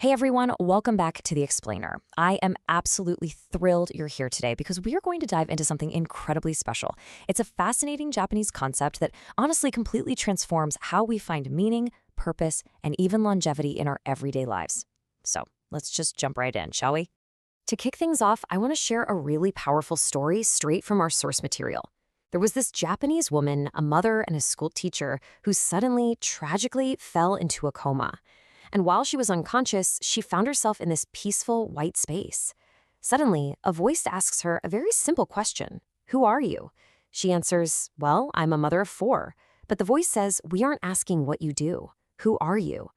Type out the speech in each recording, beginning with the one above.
Hey everyone, welcome back to The Explainer. I am absolutely thrilled you're here today because we are going to dive into something incredibly special. It's a fascinating Japanese concept that honestly completely transforms how we find meaning, purpose, and even longevity in our everyday lives. So let's just jump right in, shall we? To kick things off, I want to share a really powerful story straight from our source material. There was this Japanese woman, a mother and a school teacher, who suddenly, tragically fell into a coma. And while she was unconscious, she found herself in this peaceful white space. Suddenly, a voice asks her a very simple question. Who are you? She answers, well, I'm a mother of four. But the voice says, we aren't asking what you do. Who are you?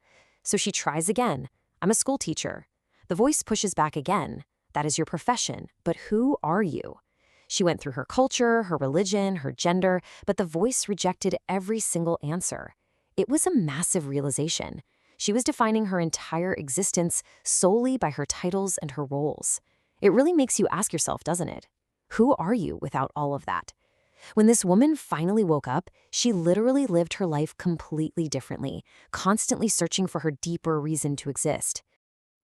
So she tries again. I'm a school teacher. The voice pushes back again. That is your profession, but who are you? She went through her culture, her religion, her gender, but the voice rejected every single answer. It was a massive realization. She was defining her entire existence solely by her titles and her roles. It really makes you ask yourself, doesn't it? Who are you without all of that? When this woman finally woke up, she literally lived her life completely differently, constantly searching for her deeper reason to exist.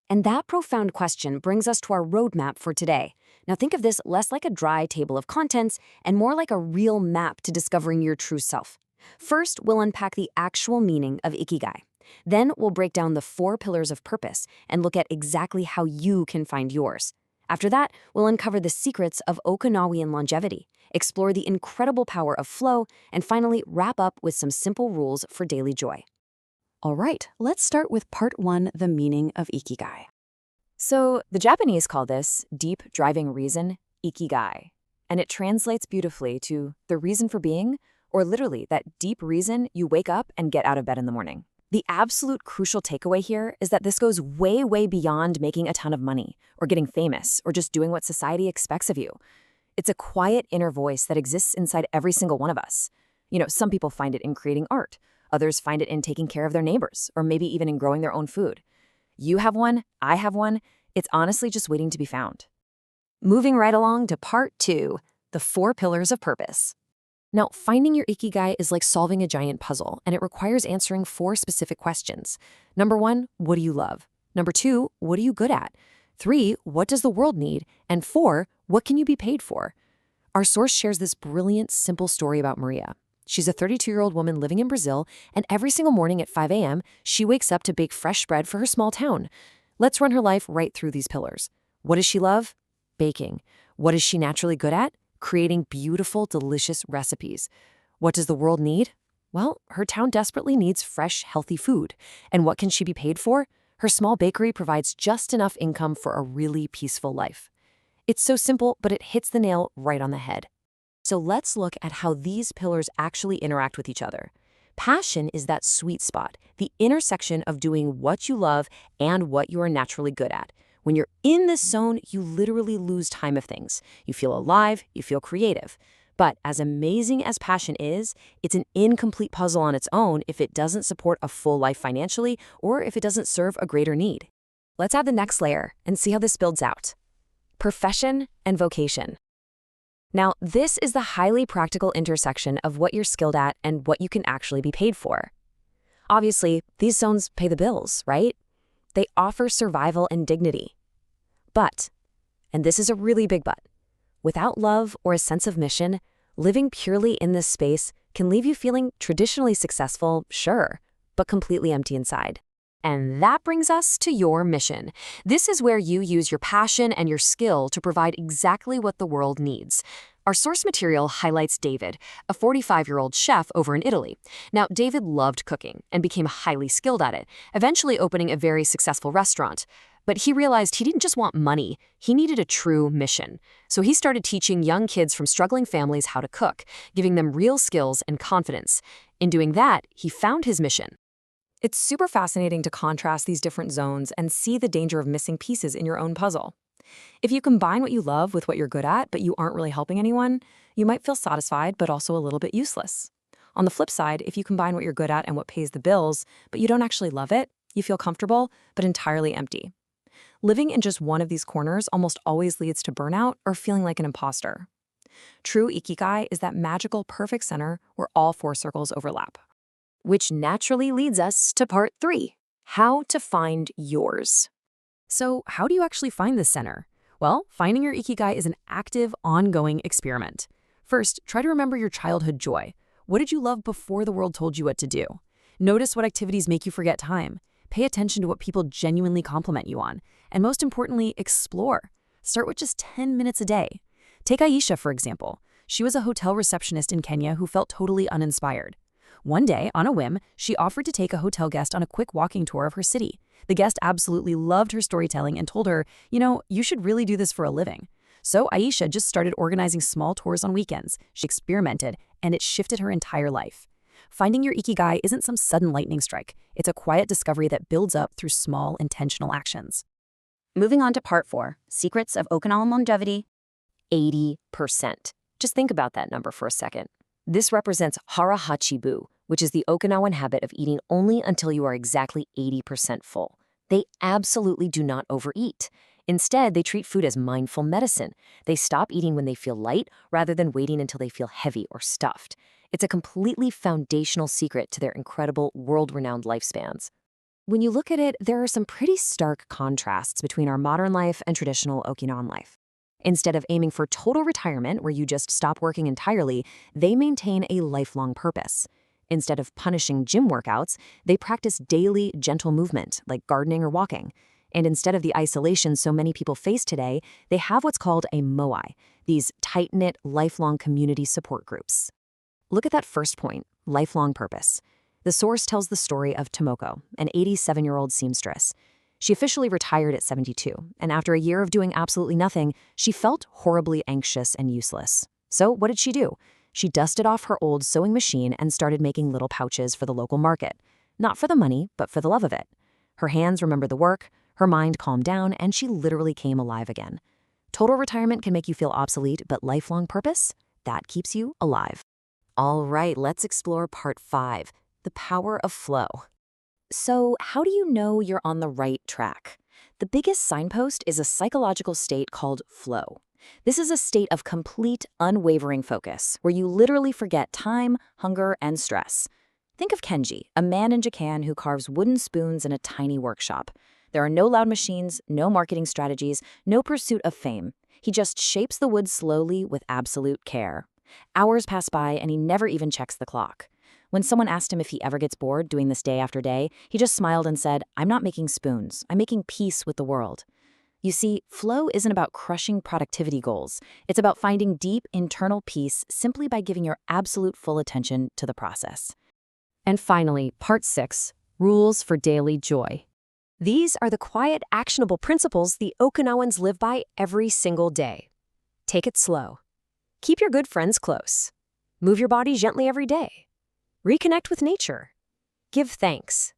And that profound question brings us to our roadmap for today. Now think of this less like a dry table of contents and more like a real map to discovering your true self. First, we'll unpack the actual meaning of Ikigai. Then we'll break down the 4 pillars of purpose and look at exactly how you can find yours. After that, we'll uncover the secrets of Okinawan longevity, explore the incredible power of flow, and finally wrap up with some simple rules for daily joy. All right, let's start with part 1, the meaning of Ikigai. So, the Japanese call this deep driving reason, Ikigai, and it translates beautifully to the reason for being, or literally that deep reason you wake up and get out of bed in the morning. The absolute crucial takeaway here is that this goes way, way beyond making a ton of money, or getting famous, or just doing what society expects of you. It's a quiet inner voice that exists inside every single one of us. Some people find it in creating art. Others find it in taking care of their neighbors, or maybe even in growing their own food. You have one, I have one. It's honestly just waiting to be found. Moving right along to part 2, the 4 pillars of purpose. Now, finding your Ikigai is like solving a giant puzzle, and it requires answering 4 specific questions. Number 1, what do you love? Number 2, what are you good at? 3, what does the world need? And 4, what can you be paid for? Our source shares this brilliant, simple story about Maria. She's a 32-year-old woman living in Brazil, and every single morning at 5 a.m., she wakes up to bake fresh bread for her small town. Let's run her life right through these pillars. What does she love? Baking. What is she naturally good at? Creating beautiful, delicious recipes. What does the world need? Well, her town desperately needs fresh, healthy food. And what can she be paid for? Her small bakery provides just enough income for a really peaceful life. It's so simple, but it hits the nail right on the head. So let's look at how these pillars actually interact with each other. Passion is that sweet spot, the intersection of doing what you love and what you are naturally good at. When you're in this zone, you literally lose time of things. You feel alive, you feel creative. But as amazing as passion is, it's an incomplete puzzle on its own if it doesn't support a full life financially or if it doesn't serve a greater need. Let's add the next layer and see how this builds out. Profession and vocation. Now, this is the highly practical intersection of what you're skilled at and what you can actually be paid for. Obviously, these zones pay the bills, right? They offer survival and dignity. But, and this is a really big but, without love or a sense of mission, living purely in this space can leave you feeling traditionally successful, sure, but completely empty inside. And that brings us to your mission. This is where you use your passion and your skill to provide exactly what the world needs. Our source material highlights David, a 45-year-old chef over in Italy. Now, David loved cooking and became highly skilled at it, eventually opening a very successful restaurant. But he realized he didn't just want money, he needed a true mission. So he started teaching young kids from struggling families how to cook, giving them real skills and confidence. In doing that, he found his mission. It's super fascinating to contrast these different zones and see the danger of missing pieces in your own puzzle. If you combine what you love with what you're good at, but you aren't really helping anyone, you might feel satisfied but also a little bit useless. On the flip side, if you combine what you're good at and what pays the bills, but you don't actually love it, you feel comfortable but entirely empty. Living in just one of these corners almost always leads to burnout or feeling like an imposter. True Ikigai is that magical perfect center where all 4 circles overlap. Which naturally leads us to part 3, How to find yours. So, how do you actually find this center? Well, finding your Ikigai is an active, ongoing experiment. First, try to remember your childhood joy. What did you love before the world told you what to do? Notice what activities make you forget time. Pay attention to what people genuinely compliment you on. And most importantly, explore. Start with just 10 minutes a day. Take Aisha, for example. She was a hotel receptionist in Kenya who felt totally uninspired. One day, on a whim, she offered to take a hotel guest on a quick walking tour of her city. The guest absolutely loved her storytelling and told her, you should really do this for a living. So Aisha just started organizing small tours on weekends. She experimented, and it shifted her entire life. Finding your Ikigai isn't some sudden lightning strike. It's a quiet discovery that builds up through small, intentional actions. Moving on to part 4, secrets of Okinawan longevity. 80%. Just think about that number for a second. This represents hara-hachi-bu, which is the Okinawan habit of eating only until you are exactly 80% full. They absolutely do not overeat. Instead, they treat food as mindful medicine. They stop eating when they feel light rather than waiting until they feel heavy or stuffed. It's a completely foundational secret to their incredible, world-renowned lifespans. When you look at it, there are some pretty stark contrasts between our modern life and traditional Okinawan life. Instead of aiming for total retirement, where you just stop working entirely, they maintain a lifelong purpose. Instead of punishing gym workouts, they practice daily, gentle movement, like gardening or walking. And instead of the isolation so many people face today, they have what's called a moai, these tight-knit, lifelong community support groups. Look at that first point, lifelong purpose. The source tells the story of Tomoko, an 87-year-old seamstress. She officially retired at 72, and after a year of doing absolutely nothing, she felt horribly anxious and useless. So what did she do? She dusted off her old sewing machine and started making little pouches for the local market. Not for the money, but for the love of it. Her hands remembered the work, her mind calmed down, and she literally came alive again. Total retirement can make you feel obsolete, but lifelong purpose? That keeps you alive. All right, let's explore part 5, the power of flow. So, how do you know you're on the right track? The biggest signpost is a psychological state called flow. This is a state of complete, unwavering focus, where you literally forget time, hunger, and stress. Think of Kenji, a man in Japan who carves wooden spoons in a tiny workshop. There are no loud machines, no marketing strategies, no pursuit of fame. He just shapes the wood slowly with absolute care. Hours pass by and he never even checks the clock. When someone asked him if he ever gets bored doing this day after day, he just smiled and said, "I'm not making spoons. I'm making peace with the world." You see, flow isn't about crushing productivity goals. It's about finding deep internal peace simply by giving your absolute full attention to the process. And finally, part 6, rules for daily joy. These are the quiet, actionable principles the Okinawans live by every single day. Take it slow. Keep your good friends close. Move your body gently every day. Reconnect with nature. Give thanks.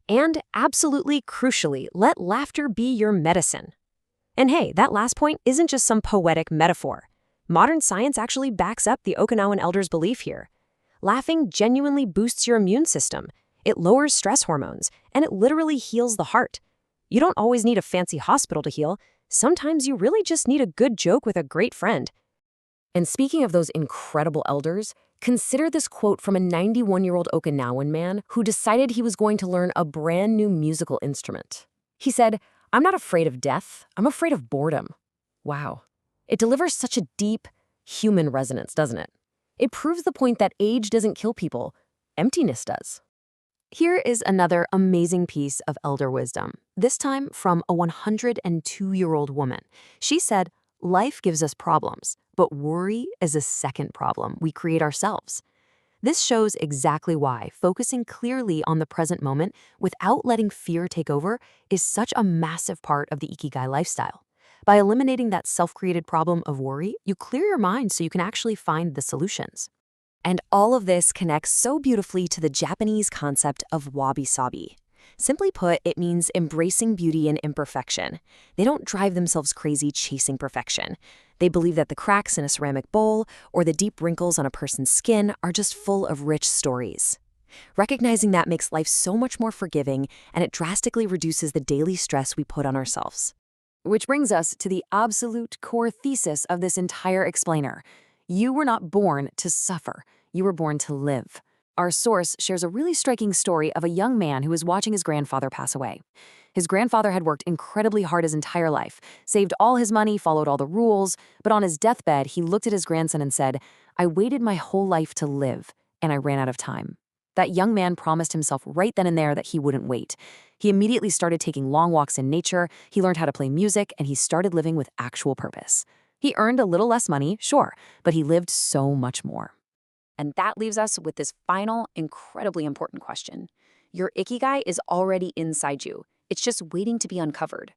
And absolutely crucially, let laughter be your medicine. And hey, that last point isn't just some poetic metaphor. Modern science actually backs up the Okinawan elders' belief here. Laughing genuinely boosts your immune system. It lowers stress hormones, and it literally heals the heart. You don't always need a fancy hospital to heal. Sometimes you really just need a good joke with a great friend. And speaking of those incredible elders, consider this quote from a 91-year-old Okinawan man who decided he was going to learn a brand new musical instrument. He said, "I'm not afraid of death, I'm afraid of boredom." Wow. It delivers such a deep, human resonance, doesn't it? It proves the point that age doesn't kill people, emptiness does. Here is another amazing piece of elder wisdom, this time from a 102-year-old woman. She said, "Life gives us problems, but worry is a second problem we create ourselves." This shows exactly why focusing clearly on the present moment without letting fear take over is such a massive part of the Ikigai lifestyle. By eliminating that self-created problem of worry, you clear your mind so you can actually find the solutions. And all of this connects so beautifully to the Japanese concept of wabi-sabi. Simply put, it means embracing beauty and imperfection. They don't drive themselves crazy chasing perfection. They believe that the cracks in a ceramic bowl or the deep wrinkles on a person's skin are just full of rich stories. Recognizing that makes life so much more forgiving, and it drastically reduces the daily stress we put on ourselves. Which brings us to the absolute core thesis of this entire explainer. You were not born to suffer. You were born to live. Our source shares a really striking story of a young man who was watching his grandfather pass away. His grandfather had worked incredibly hard his entire life, saved all his money, followed all the rules, but on his deathbed, he looked at his grandson and said, "I waited my whole life to live, and I ran out of time." That young man promised himself right then and there that he wouldn't wait. He immediately started taking long walks in nature, he learned how to play music, and he started living with actual purpose. He earned a little less money, sure, but he lived so much more. And that leaves us with this final, incredibly important question. Your Ikigai is already inside you. It's just waiting to be uncovered.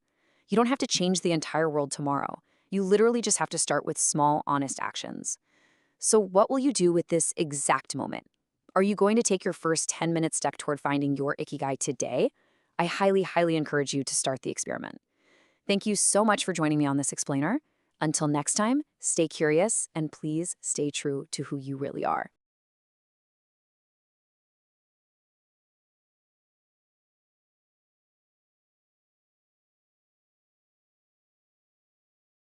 You don't have to change the entire world tomorrow. You literally just have to start with small, honest actions. So what will you do with this exact moment? Are you going to take your first 10-minute step toward finding your Ikigai today? I highly, highly encourage you to start the experiment. Thank you so much for joining me on this explainer. Until next time, stay curious and please stay true to who you really are.